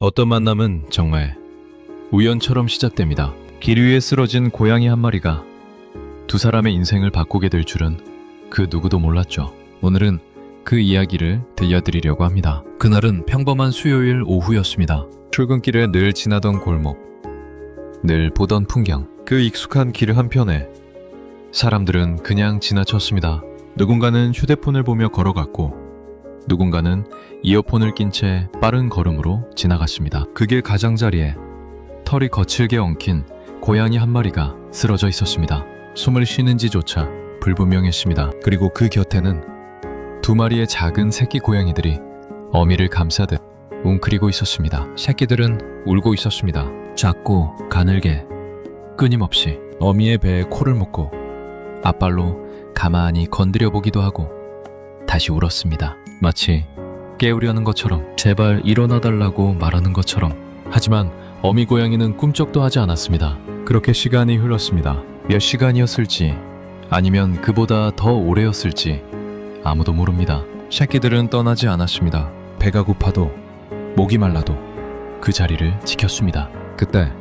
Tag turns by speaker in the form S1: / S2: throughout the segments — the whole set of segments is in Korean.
S1: 어떤 만남은 정말 우연처럼 시작됩니다. 길 위에 쓰러진 고양이 한 마리가 두 사람의 인생을 바꾸게 될 줄은 그 누구도 몰랐죠. 오늘은 그 이야기를 들려드리려고 합니다. 그날은 평범한 수요일 오후였습니다. 출근길에 늘 지나던 골목, 늘 보던 풍경, 그 익숙한 길 한편에 사람들은 그냥 지나쳤습니다. 누군가는 휴대폰을 보며 걸어갔고 누군가는 이어폰을 낀 채 빠른 걸음으로 지나갔습니다. 그 길 가장자리에 털이 거칠게 엉킨 고양이 한 마리가 쓰러져 있었습니다. 숨을 쉬는지조차 불분명했습니다. 그리고 그 곁에는 두 마리의 작은 새끼 고양이들이 어미를 감싸듯 웅크리고 있었습니다. 새끼들은 울고 있었습니다. 작고 가늘게 끊임없이 어미의 배에 코를 묶고 앞발로 가만히 건드려 보기도 하고 다시 울었습니다. 마치 깨우려는 것처럼, 제발 일어나달라고 말하는 것처럼. 하지만 어미 고양이는 꿈쩍도 하지 않았습니다. 그렇게 시간이 흘렀습니다. 몇 시간이었을지 아니면 그보다 더 오래였을지 아무도 모릅니다. 새끼들은 떠나지 않았습니다. 배가 고파도 목이 말라도 그 자리를 지켰습니다. 그때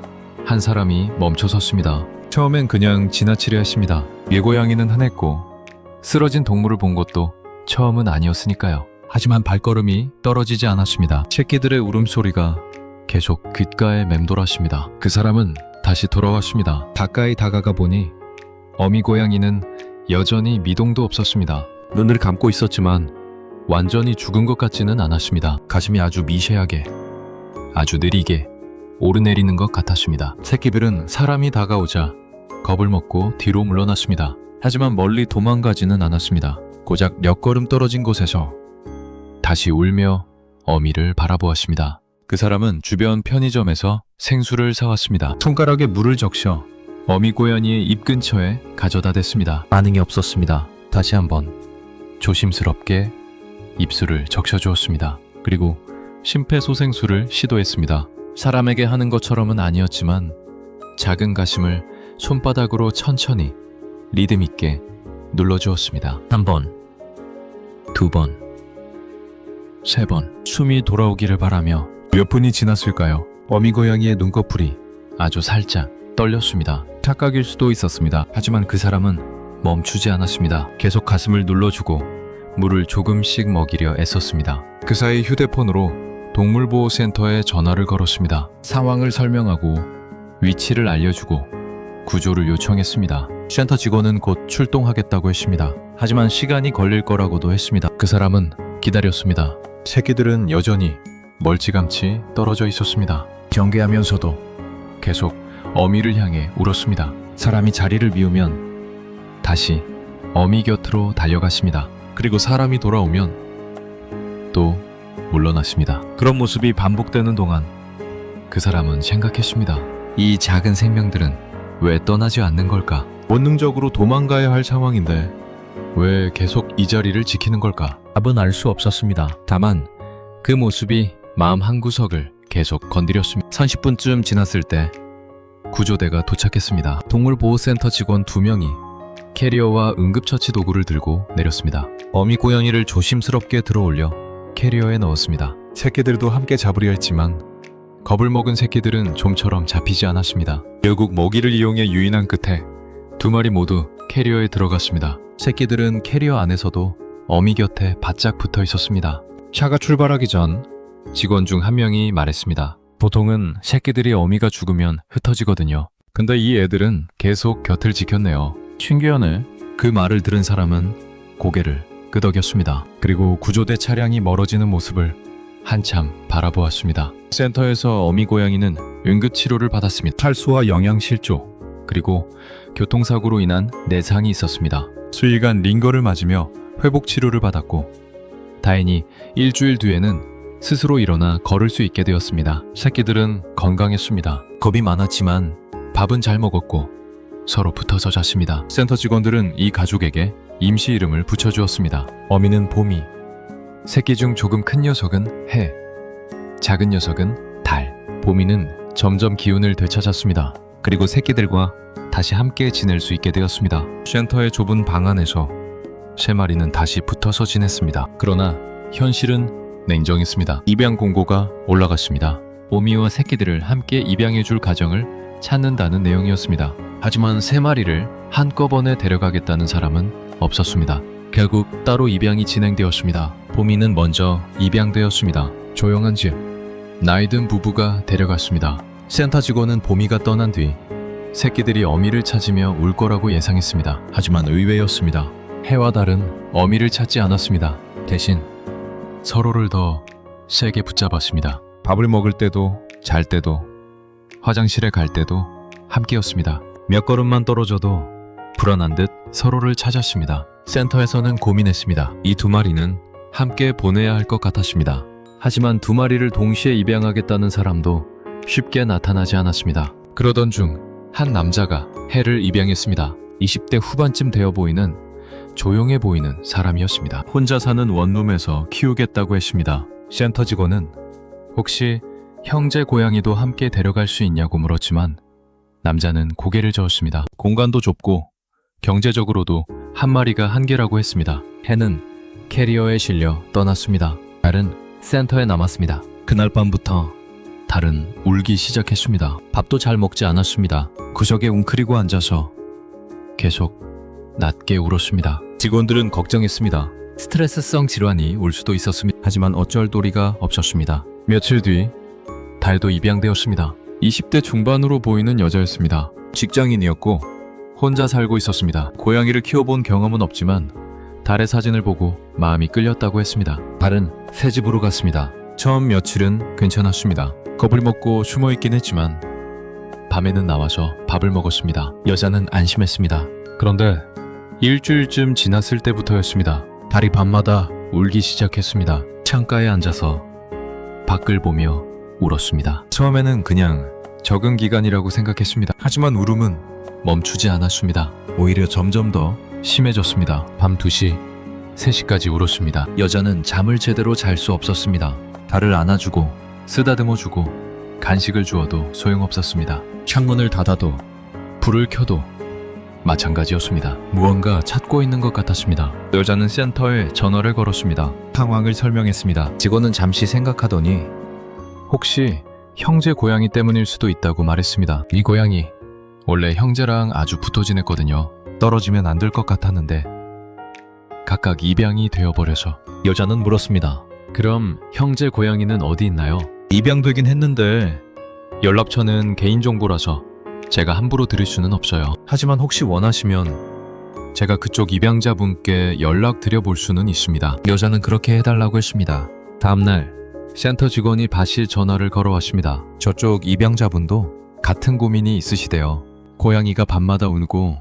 S1: 한 사람이 멈춰 섰습니다. 처음엔 그냥 지나치려 했습니다. 일고양이는 흔했고 쓰러진 동물을 본 것도 처음은 아니었으니까요. 하지만 발걸음이 떨어지지 않았습니다. 새끼들의 울음소리가 계속 귓가에 맴돌았습니다. 그 사람은 다시 돌아왔습니다. 가까이 다가가 보니 어미 고양이는 여전히 미동도 없었습니다. 눈을 감고 있었지만 완전히 죽은 것 같지는 않았습니다. 가슴이 아주 미세하게, 아주 느리게 오르내리는 것 같았습니다. 새끼들은 사람이 다가오자 겁을 먹고 뒤로 물러났습니다. 하지만 멀리 도망가지는 않았습니다. 고작 몇 걸음 떨어진 곳에서 다시 울며 어미를 바라보았습니다. 그 사람은 주변 편의점에서 생수를 사왔습니다. 손가락에 물을 적셔 어미 고양이의 입 근처에 가져다 댔습니다. 반응이 없었습니다. 다시 한번 조심스럽게 입술을 적셔주었습니다. 그리고 심폐소생술을 시도했습니다. 사람에게 하는 것처럼은 아니었지만 작은 가심을 손바닥으로 천천히 리듬 있게 눌러주었습니다. 한 번, 두 번, 세 번. 숨이 돌아오기를 바라며 몇 분이 지났을까요? 어미 고양이의 눈꺼풀이 아주 살짝 떨렸습니다. 착각일 수도 있었습니다. 하지만 그 사람은 멈추지 않았습니다. 계속 가슴을 눌러주고 물을 조금씩 먹이려 애썼습니다. 그 사이 휴대폰으로 동물보호센터에 전화를 걸었습니다. 상황을 설명하고 위치를 알려주고 구조를 요청했습니다. 센터 직원은 곧 출동하겠다고 했습니다. 하지만 시간이 걸릴 거라고도 했습니다. 그 사람은 기다렸습니다. 새끼들은 여전히 멀찌감치 떨어져 있었습니다. 경계하면서도 계속 어미를 향해 울었습니다. 사람이 자리를 비우면 다시 어미 곁으로 달려갔습니다. 그리고 사람이 돌아오면 또 물러났습니다. 그런 모습이 반복되는 동안 그 사람은 생각했습니다. 이 작은 생명들은 왜 떠나지 않는 걸까? 본능적으로 도망가야 할 상황인데 왜 계속 이 자리를 지키는 걸까? 답은 알 수 없었습니다. 다만 그 모습이 마음 한구석을 계속 건드렸습니다. 30분쯤 지났을 때 구조대가 도착했습니다. 동물보호센터 직원 2명이 캐리어와 응급처치 도구를 들고 내렸습니다. 어미 고양이를 조심스럽게 들어올려 캐리어에 넣었습니다. 새끼들도 함께 잡으려 했지만 겁을 먹은 새끼들은 좀처럼 잡히지 않았습니다. 결국 먹이를 이용해 유인한 끝에 두 마리 모두 캐리어에 들어갔습니다. 새끼들은 캐리어 안에서도 어미 곁에 바짝 붙어 있었습니다. 차가 출발하기 전 직원 중 한 명이 말했습니다. 보통은 새끼들이 어미가 죽으면 흩어지거든요. 근데 이 애들은 계속 곁을 지켰네요. 신기하네. 그 말을 들은 사람은 고개를 끄덕였습니다. 그리고 구조대 차량이 멀어지는 모습을 한참 바라보았습니다. 센터에서 어미 고양이는 응급치료를 받았습니다. 탈수와 영양실조, 그리고 교통사고로 인한 내상이 있었습니다. 수일간 링거를 맞으며 회복치료를 받았고 다행히 일주일 뒤에는 스스로 일어나 걸을 수 있게 되었습니다. 새끼들은 건강했습니다. 겁이 많았지만 밥은 잘 먹었고 서로 붙어서 잤습니다. 센터 직원들은 이 가족에게 임시 이름을 붙여주었습니다. 어미는 봄이, 새끼 중 조금 큰 녀석은 해, 작은 녀석은 달. 봄이는 점점 기운을 되찾았습니다. 그리고 새끼들과 다시 함께 지낼 수 있게 되었습니다. 센터의 좁은 방 안에서 세 마리는 다시 붙어서 지냈습니다. 그러나 현실은 냉정했습니다. 입양 공고가 올라갔습니다. 오미와 새끼들을 함께 입양해 줄 가정을 찾는다는 내용이었습니다. 하지만 3마리를 한꺼번에 데려가겠다는 사람은 없었습니다. 결국 따로 입양이 진행되었습니다. 보미는 먼저 입양되었습니다. 조용한 집, 나이 든 부부가 데려갔습니다. 센터 직원은 보미가 떠난 뒤 새끼들이 어미를 찾으며 울 거라고 예상했습니다. 하지만 의외였습니다. 해와 달은 어미를 찾지 않았습니다. 대신 서로를 더 세게 붙잡았습니다. 밥을 먹을 때도, 잘 때도, 화장실에 갈 때도 함께였습니다. 몇 걸음만 떨어져도 불안한 듯 서로를 찾았습니다. 센터에서는 고민했습니다. 이 2마리는 함께 보내야 할 것 같았습니다. 하지만 2마리를 동시에 입양하겠다는 사람도 쉽게 나타나지 않았습니다. 그러던 중 한 남자가 해를 입양했습니다. 20대 후반쯤 되어 보이는 조용해 보이는 사람이었습니다. 혼자 사는 원룸에서 키우겠다고 했습니다. 센터 직원은 혹시 형제 고양이도 함께 데려갈 수 있냐고 물었지만 남자는 고개를 저었습니다. 공간도 좁고 경제적으로도 한 마리가 한계라고 했습니다. 해는 캐리어에 실려 떠났습니다. 달은 센터에 남았습니다. 그날 밤부터 달은 울기 시작했습니다. 밥도 잘 먹지 않았습니다. 구석에 웅크리고 앉아서 계속 낮게 울었습니다. 직원들은 걱정했습니다. 스트레스성 질환이 올 수도 있었습니다. 하지만 어쩔 도리가 없었습니다. 며칠 뒤 달도 입양되었습니다. 20대 중반으로 보이는 여자였습니다. 직장인이었고 혼자 살고 있었습니다. 고양이를 키워본 경험은 없지만 달의 사진을 보고 마음이 끌렸다고 했습니다. 달은 새 집으로 갔습니다. 처음 며칠은 괜찮았습니다. 겁을 먹고 숨어있긴 했지만 밤에는 나와서 밥을 먹었습니다. 여자는 안심했습니다. 그런데 일주일쯤 지났을 때부터였습니다. 달이 밤마다 울기 시작했습니다. 창가에 앉아서 밖을 보며 울었습니다. 처음에는 그냥 적응 기간이라고 생각했습니다. 하지만 울음은 멈추지 않았습니다. 오히려 점점 더 심해졌습니다. 밤 2시, 3시까지 울었습니다. 여자는 잠을 제대로 잘 수 없었습니다. 달을 안아주고 쓰다듬어주고 간식을 주어도 소용없었습니다. 창문을 닫아도 불을 켜도 마찬가지였습니다. 무언가 찾고 있는 것 같았습니다. 여자는 센터에 전화를 걸었습니다. 상황을 설명했습니다. 직원은 잠시 생각하더니 혹시 형제 고양이 때문일 수도 있다고 말했습니다. 이 고양이 원래 형제랑 아주 붙어 지냈거든요. 떨어지면 안 될 것 같았는데 각각 입양이 되어버려서. 여자는 물었습니다. 그럼 형제 고양이는 어디 있나요? 입양되긴 했는데 연락처는 개인정보라서 제가 함부로 드릴 수는 없어요. 하지만 혹시 원하시면 제가 그쪽 입양자분께 연락드려 볼 수는 있습니다. 여자는 그렇게 해달라고 했습니다. 다음날 센터 직원이 다시 전화를 걸어왔습니다. 저쪽 입양자분도 같은 고민이 있으시대요. 고양이가 밤마다 울고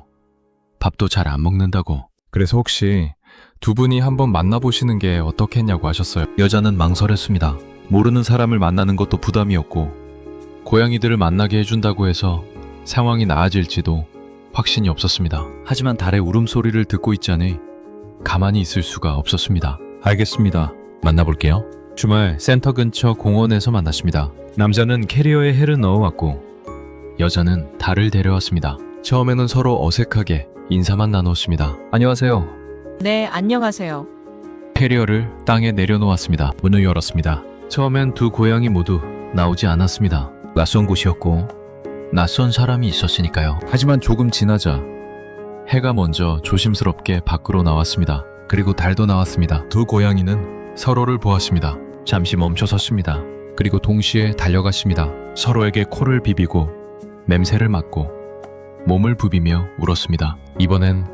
S1: 밥도 잘 안 먹는다고. 그래서 혹시 2분이 한번 만나보시는 게 어떻겠냐고 하셨어요. 여자는 망설였습니다. 모르는 사람을 만나는 것도 부담이었고 고양이들을 만나게 해준다고 해서 상황이 나아질지도 확신이 없었습니다. 하지만 달의 울음소리를 듣고 있자니 가만히 있을 수가 없었습니다. 알겠습니다. 만나볼게요. 주말 센터 근처 공원에서 만났습니다. 남자는 캐리어에 해를 넣어왔고 여자는 달을 데려왔습니다. 처음에는 서로 어색하게 인사만 나눴습니다. 안녕하세요.
S2: 네, 안녕하세요.
S1: 캐리어를 땅에 내려놓았습니다. 문을 열었습니다. 처음엔 2 고양이 모두 나오지 않았습니다. 낯선 곳이었고 낯선 사람이 있었으니까요. 하지만 조금 지나자 해가 먼저 조심스럽게 밖으로 나왔습니다. 그리고 달도 나왔습니다. 2 고양이는 서로를 보았습니다. 잠시 멈춰 섰습니다. 그리고 동시에 달려갔습니다. 서로에게 코를 비비고 냄새를 맡고 몸을 부비며 울었습니다. 이번엔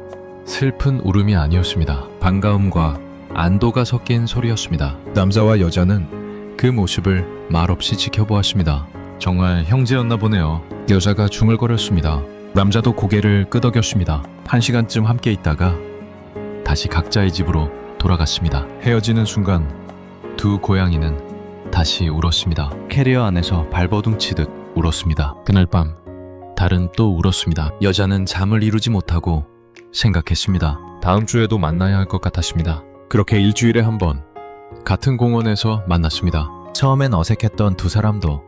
S1: 슬픈 울음이 아니었습니다. 반가움과 안도가 섞인 소리였습니다. 남자와 여자는 그 모습을 말없이 지켜보았습니다. 정말 형제였나 보네요. 여자가 중얼거렸습니다. 남자도 고개를 끄덕였습니다. 1시간쯤 함께 있다가 다시 각자의 집으로 돌아갔습니다. 헤어지는 순간 2 고양이는 다시 울었습니다. 캐리어 안에서 발버둥 치듯 울었습니다. 그날 밤 달은 또 울었습니다. 여자는 잠을 이루지 못하고 생각했습니다. 다음 주에도 만나야 할 것 같았습니다. 그렇게 일주일에 한 번 같은 공원에서 만났습니다. 처음엔 어색했던 2 사람도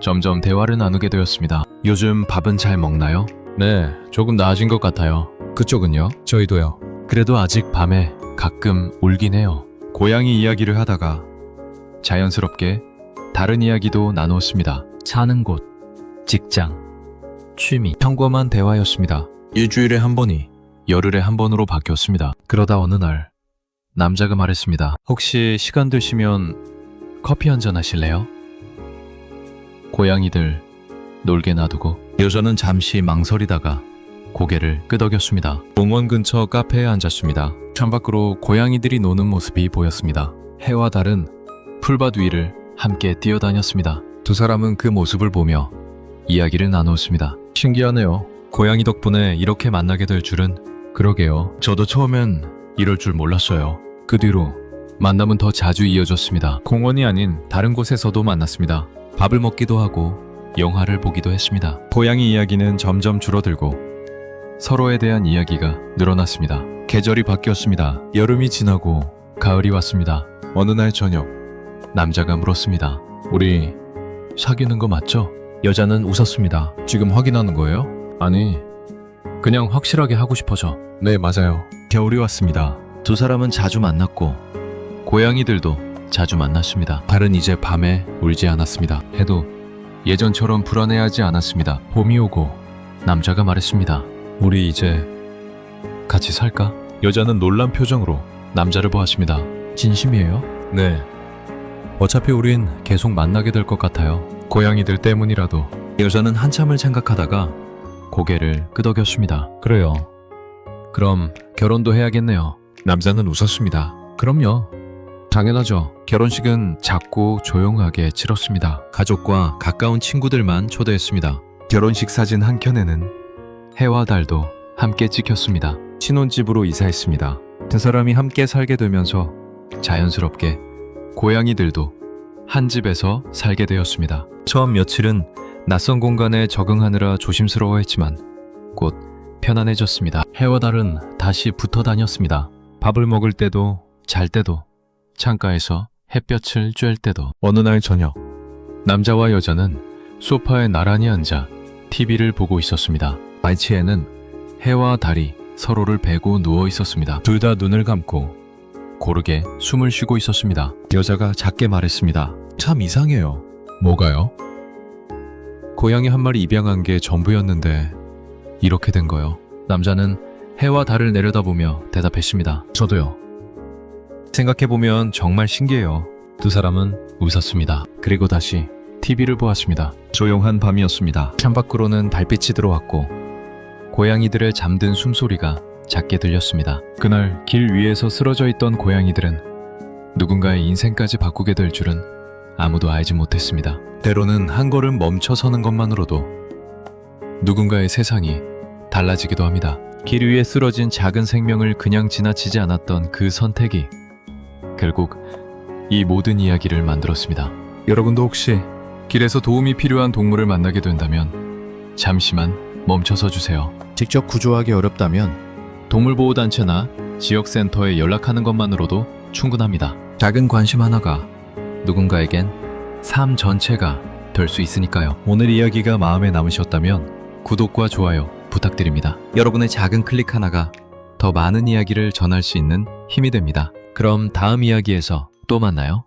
S1: 점점 대화를 나누게 되었습니다. 요즘 밥은 잘 먹나요? 네, 조금 나아진 것 같아요. 그쪽은요? 저희도요. 그래도 아직 밤에 가끔 울긴 해요. 고양이 이야기를 하다가 자연스럽게 다른 이야기도 나누었습니다. 사는 곳, 직장, 취미, 평범한 대화였습니다. 일주일에 한 번이 열흘에 한 번으로 바뀌었습니다. 그러다 어느 날 남자가 말했습니다. 혹시 시간 되시면 커피 한잔 하실래요? 고양이들 놀게 놔두고 여자는 잠시 망설이다가 고개를 끄덕였습니다. 공원 근처 카페에 앉았습니다. 창밖으로 고양이들이 노는 모습이 보였습니다. 해와 달은 풀밭 위를 함께 뛰어다녔습니다. 두 사람은 그 모습을 보며 이야기를 나누었습니다. 신기하네요. 고양이 덕분에 이렇게 만나게 될 줄은. 그러게요. 저도 처음엔 이럴 줄 몰랐어요. 그 뒤로 만남은 더 자주 이어졌습니다. 공원이 아닌 다른 곳에서도 만났습니다. 밥을 먹기도 하고 영화를 보기도 했습니다. 고양이 이야기는 점점 줄어들고 서로에 대한 이야기가 늘어났습니다. 계절이 바뀌었습니다. 여름이 지나고 가을이 왔습니다. 어느 날 저녁 남자가 물었습니다. 우리 사귀는 거 맞죠? 여자는 웃었습니다. 지금 확인하는 거예요? 아니, 그냥 확실하게 하고 싶어서. 네, 맞아요. 겨울이 왔습니다. 두 사람은 자주 만났고 고양이들도 자주 만났습니다. 달은 이제 밤에 울지 않았습니다. 해도 예전처럼 불안해하지 않았습니다. 봄이 오고 남자가 말했습니다. 우리 이제 같이 살까? 여자는 놀란 표정으로 남자를 보았습니다. 진심이에요? 네. 어차피 우린 계속 만나게 될 것 같아요. 고양이들 때문이라도. 여자는 한참을 생각하다가 고개를 끄덕였습니다. 그래요. 그럼 결혼도 해야겠네요. 남자는 웃었습니다. 그럼요. 당연하죠. 결혼식은 작고 조용하게 치렀습니다. 가족과 가까운 친구들만 초대했습니다. 결혼식 사진 한 켠에는 해와 달도 함께 찍혔습니다. 신혼집으로 이사했습니다. 두 사람이 함께 살게 되면서 자연스럽게 고양이들도 한 집에서 살게 되었습니다. 처음 며칠은 낯선 공간에 적응하느라 조심스러워했지만 곧 편안해졌습니다. 해와 달은 다시 붙어 다녔습니다. 밥을 먹을 때도 잘 때도 창가에서 햇볕을 쬐을 때도. 어느 날 저녁 남자와 여자는 소파에 나란히 앉아 TV를 보고 있었습니다. 말치에는 해와 달이 서로를 베고 누워 있었습니다. 둘 다 눈을 감고 고르게 숨을 쉬고 있었습니다. 여자가 작게 말했습니다. 참 이상해요. 뭐가요? 고양이 한 마리 입양한 게 전부였는데 이렇게 된 거요. 남자는 해와 달을 내려다보며 대답했습니다. 저도요. 생각해보면 정말 신기해요. 두 사람은 웃었습니다. 그리고 다시 TV를 보았습니다. 조용한 밤이었습니다. 창밖으로는 달빛이 들어왔고 고양이들의 잠든 숨소리가 작게 들렸습니다. 그날 길 위에서 쓰러져 있던 고양이들은 누군가의 인생까지 바꾸게 될 줄은 아무도 알지 못했습니다. 때로는 한 걸음 멈춰 서는 것만으로도 누군가의 세상이 달라지기도 합니다. 길 위에 쓰러진 작은 생명을 그냥 지나치지 않았던 그 선택이 결국 이 모든 이야기를 만들었습니다. 여러분도 혹시 길에서 도움이 필요한 동물을 만나게 된다면 잠시만 멈춰서 주세요. 직접 구조하기 어렵다면 동물보호단체나 지역센터에 연락하는 것만으로도 충분합니다. 작은 관심 하나가 누군가에겐 삶 전체가 될 수 있으니까요. 오늘 이야기가 마음에 남으셨다면 구독과 좋아요 부탁드립니다. 여러분의 작은 클릭 하나가 더 많은 이야기를 전할 수 있는 힘이 됩니다. 그럼 다음 이야기에서 또 만나요.